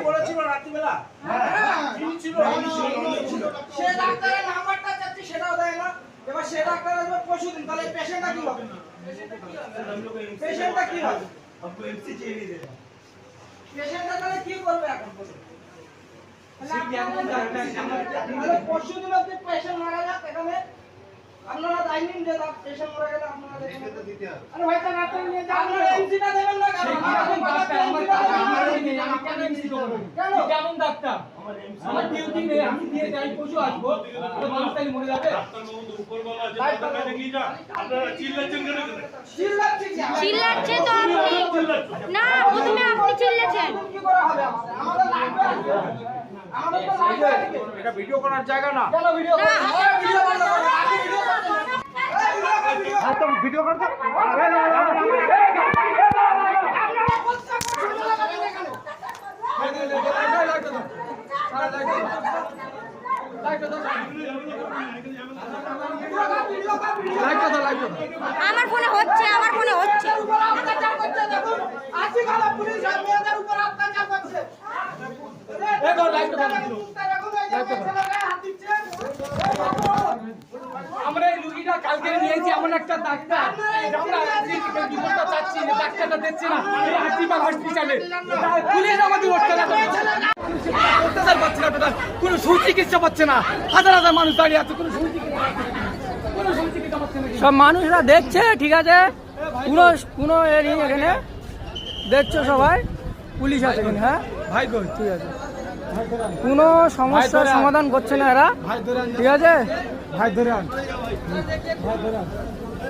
বলেছিল রাত্রিবেলা, সে ডাক্তারের নাম্বারটা চাচ্ছি সেটাও দেয় না। এবার সে ডাক্তার আসবে পরশুদিন, তাহলে পেশেন্টটা কি হবে? পেশেন্টটা কি হবে? পেশেন্টটা তাহলে কি করবে এখন? পরশুদিন অব্দি পেশেন্ট মারা যাক এখানে, আপনারা দায় নিন যে পেশেন্ট মারা গেলে আপনারা আরে ভাই তা রাতে নিয়ে যান, আপনারা এমসিটা দেবেন না কেন? কেমন ডাক্তার? আমার ডিউটি নেই, আমি দিয়ে যাই পশু আসবো, তো মানুষ তাই মরে যাবে। চিল্লাচ্ছে তো আপনি না, প্রথমে আপনি চিল্লেছেন। কি করা হবে? আমাদের লাগবে, আমাদের তো লাগবে। এটা ভিডিও করার জায়গা না। কেন ভিডিও না, ভিডিও করতে আমার ফোনে হচ্ছে, আমার ফোনে হচ্ছে। আমরা এই রুগীটা কালকে নিয়েছি এমন একটা ডাক্তার, আমরা রিপোর্টটা চাচ্ছি যে ডাক্তারটা দিচ্ছে না এই হাসপাতাল হসপিটালে, পুলিশ আমাদের অত্যাচার পাচ্ছে না, কোনো সুচিকিৎসা পাচ্ছে না, হাজার হাজার মানুষ দাঁড়িয়ে আছে, কোনো সুচিকিৎসা পাচ্ছে না। সব মানুষরা দেখছে, ঠিক আছে, কোনো এখানে দেখছো সবাই, পুলিশ আছে এখানে। হ্যাঁ ভাই কই? ঠিক আছে, কোনো সমস্যার সমাধান করছে না এরা, ঠিক আছে। ভাই ধরে আন, ভাই ধরে আন।